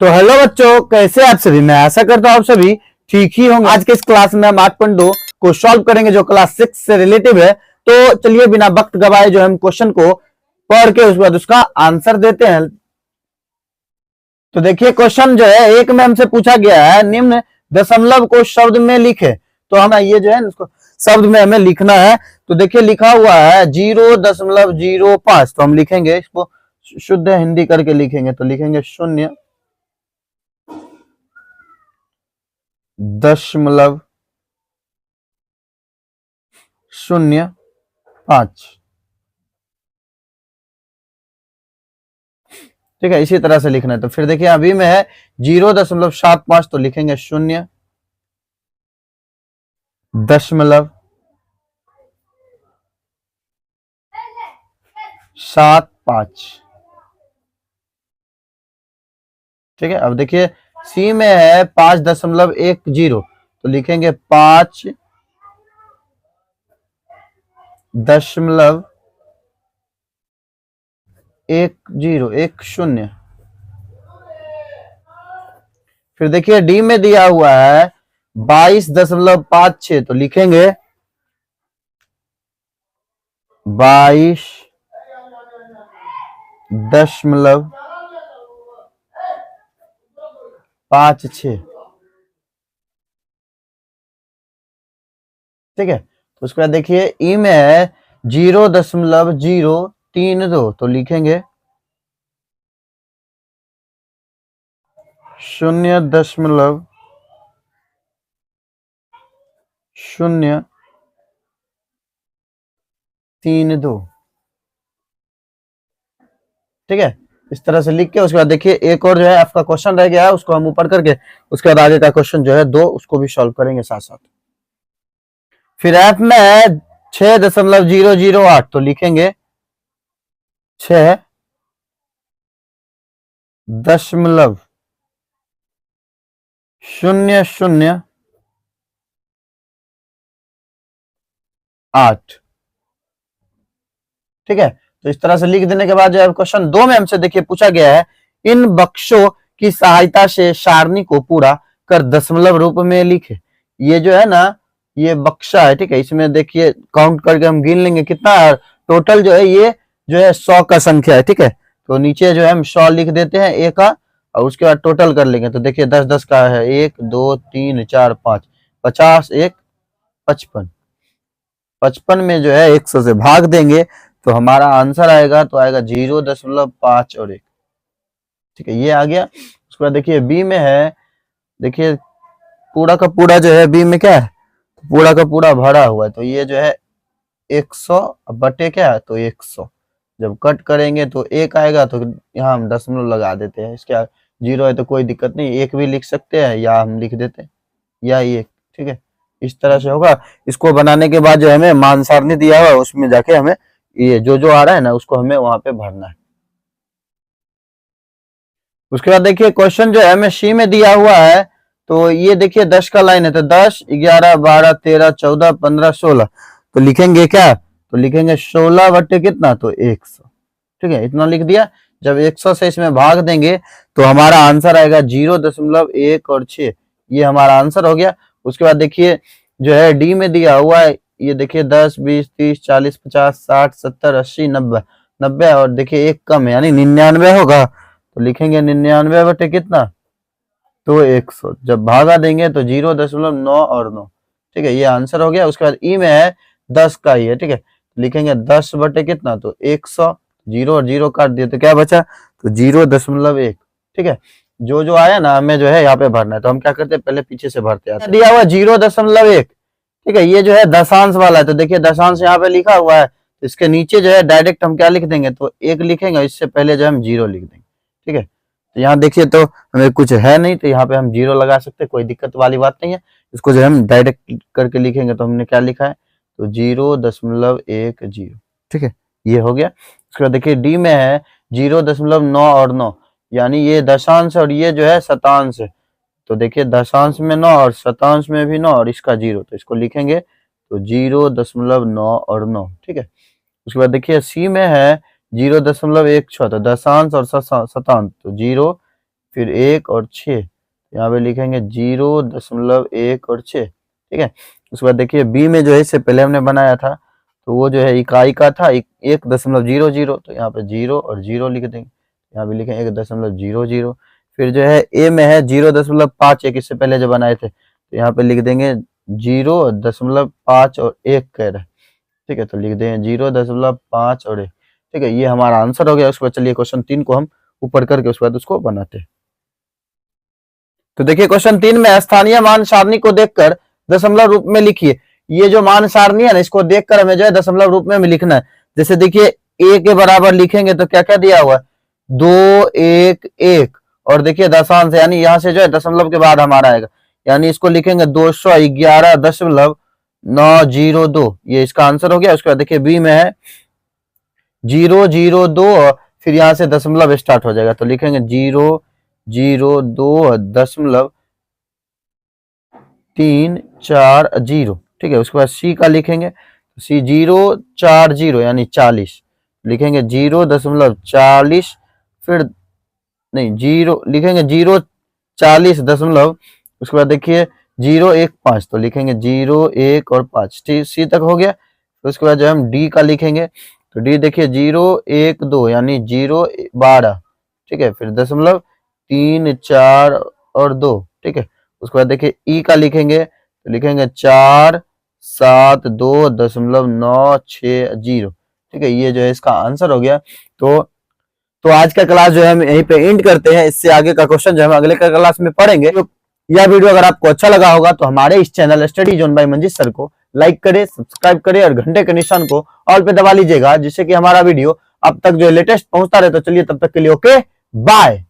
तो हेलो बच्चों, कैसे आप सभी। मैं आशा करता हूँ आप सभी ठीक ही होंगे। आज के इस क्लास में हम 8.2 को सॉल्व करेंगे जो क्लास 6 से रिलेटिव है। तो चलिए बिना वक्त गवाए जो हम क्वेश्चन को पढ़ के उसके बाद उसका आंसर देते हैं। तो देखिए क्वेश्चन जो है एक में हमसे पूछा गया है निम्न दशमलव को शब्द में लिखे। तो हमें ये जो है उसको शब्द में हमें लिखना है। तो देखिए लिखा हुआ है 0.05। तो हम लिखेंगे इसको शुद्ध हिंदी करके लिखेंगे। तो लिखेंगे 0.05। ठीक है, इसी तरह से लिखना है। तो फिर देखिए अभी में है 0.75। तो लिखेंगे 0.75। ठीक है, अब देखिए सी में है 5.10। तो लिखेंगे 5.10। फिर देखिए डी में दिया हुआ है 22.56। तो लिखेंगे 22.56। ठीक है, तो उसके बाद देखिए ई में है 0.032। तो लिखेंगे 0.032। ठीक है, इस तरह से लिख के उसके बाद देखिए एक और जो है आपका क्वेश्चन रह गया है, उसको हम ऊपर करके उसके बाद आगे का क्वेश्चन जो है दो उसको भी सॉल्व करेंगे साथ साथ। फिर एफ में है 6.008। तो लिखेंगे 6.008। ठीक है, तो इस तरह से लिख देने के बाद जो है क्वेश्चन दो में हमसे देखिए पूछा गया है इन बक्सों की सहायता से सारणी को पूरा कर दशमलव रूप में लिखे। ये जो है ना ये बक्सा है। ठीक है, इसमें देखिए काउंट करके हम गिन लेंगे कितना टोटल जो है ये जो है 100 का संख्या है। ठीक है, तो नीचे जो है हम 100 लिख देते हैं ए का और उसके बाद टोटल कर लेंगे। तो देखिए 10-10 का है 1 2 3 4 5 50 1 55। 55 में जो है 100 से भाग देंगे तो हमारा आंसर आएगा। तो आएगा 0.5 और 1। ठीक है, ये आ गया। उसके बाद देखिए बी में है, देखिए पूरा का पूरा जो है बी में क्या है, पूरा का पूरा भरा हुआ है। तो ये जो है 100 बटे क्या है तो 100। जब कट करेंगे तो 1 आएगा। तो यहाँ हम दशमलव लगा देते हैं। इसके 0 है तो कोई दिक्कत नहीं, 1 भी लिख सकते हैं या हम लिख देते हैं या 1। ठीक है, इस तरह से होगा। इसको बनाने के बाद जो हमें मान सारणी दिया हुआ है उसमें जाके हमें ये जो आ रहा है ना उसको हमें वहां पे भरना है। उसके बाद देखिए क्वेश्चन जो है हमें सी में दिया हुआ है। तो ये देखिए 10 का लाइन है। तो 10 11 12 13 14 15 16। तो लिखेंगे क्या, तो लिखेंगे 16 बटे कितना तो 100। ठीक है, इतना लिख दिया। जब 100 से इसमें भाग देंगे तो हमारा आंसर आएगा 0.1 और 6। ये हमारा आंसर हो गया। उसके बाद देखिए जो है डी में दिया हुआ है, ये देखिए 10 20 30 40 50 60 70 80 90 90 और देखिए एक कम है यानी 99 होगा। तो लिखेंगे 99 बटे कितना तो 100। जब भागा देंगे तो 0.9 और 9। ठीक है, ये आंसर हो गया। उसके बाद ई में है 10 का ही है। ठीक है, लिखेंगे 10 बटे कितना तो 100। 0 और 0 काट दिए तो क्या बचा तो 0.1। ठीक है, जो आया ना हमें जो है यहाँ पे भरना है। तो हम क्या करते हैं पहले पीछे से भरते हैं। दिया हुआ 0.1। ठीक है, ये जो है दशांश वाला है। तो देखिए दशांश यहाँ पे लिखा हुआ है। इसके नीचे जो है डायरेक्ट हम क्या लिख देंगे तो 1 लिखेंगे, इससे पहले जो हम 0 लिख देंगे। ठीक है, तो यहाँ देखिए तो हमें कुछ है नहीं तो यहाँ पे हम 0 लगा सकते हैं, कोई दिक्कत वाली बात नहीं है। इसको जो हम डायरेक्ट करके लिखेंगे तो हमने क्या लिखा है तो 0.10। ठीक है, ये हो गया। उसके बाद देखिए डी में है 0.9 और 9 यानी ये दशांश और ये जो है शतांश है। तो देखिए दशांश में 9 और शतांश में भी 9 और इसका 0। तो इसको लिखेंगे तो 0.9 और 9। ठीक है, उसके बाद देखिए सी में है 0.16। तो दशांश और शतांश तो 0 फिर 1 और 6, यहाँ पे लिखेंगे 0.1 और 6, ठीक है। उसके बाद देखिए बी में जो है इससे पहले हमने बनाया था तो वो जो है इकाई का था 1.00, तो यहाँ पे 0 और 0 लिख देंगे, यहाँ पे लिखेंगे 1.00। फिर जो है ए में है 0.51, इससे पहले जो बनाए थे तो यहाँ पे लिख देंगे 0.5 और 1 कह रहे हैं, ठीक है। तो लिख दें 0.5 और 1, ठीक है। ये हमारा आंसर हो गया। उसके बाद चलिए क्वेश्चन 3 को हम ऊपर करके उसके बाद उसको बनाते हैं। तो देखिए क्वेश्चन 3 में स्थानीय मान सारणी को देखकर दशमलव रूप में लिखिए। ये जो मान सारणी है ना, इसको देखकर हमें जो है दशमलव रूप में लिखना है। जैसे देखिए ए के बराबर लिखेंगे तो क्या क्या दिया हुआ है, 2 1 1, और देखिए दशांश यानी यहाँ से जो है दशमलव के बाद हमारा आएगा, यानी इसको लिखेंगे 211.902, ये इसका आंसर हो गया। उसके बाद देखिए बी में है 002, फिर यहाँ से दशमलव स्टार्ट हो जाएगा तो लिखेंगे 002.340, ठीक है। उसके बाद सी का लिखेंगे सी 040 यानी 40, लिखेंगे 0.40, फिर नहीं 0 लिखेंगे 0.40, उसके बाद देखिए 015, तो लिखेंगे 0 1 और 5, ठीक, सी तक हो गया। तो उसके बाद जो हम डी का लिखेंगे तो डी देखिए 012 यानी 012, ठीक है। फिर दशमलव 3 4 और 2, ठीक है। उसके बाद देखिए ई का लिखेंगे तो लिखेंगे 472.960, ठीक है। ये जो है इसका आंसर हो गया। तो आज का क्लास जो है हम यहीं पे एंड करते हैं। इससे आगे का क्वेश्चन जो है हम अगले का क्लास में पढ़ेंगे। तो यह वीडियो अगर आपको अच्छा लगा होगा तो हमारे इस channel study zone by Manjeet sir को लाइक करें, सब्सक्राइब करें और घंटे के निशान को ऑल पे दबा लीजिएगा, जिससे कि हमारा वीडियो अब तक जो लेटेस्ट पहुंचता रहे। तो चलिए तब तक के लिए ओके बाय।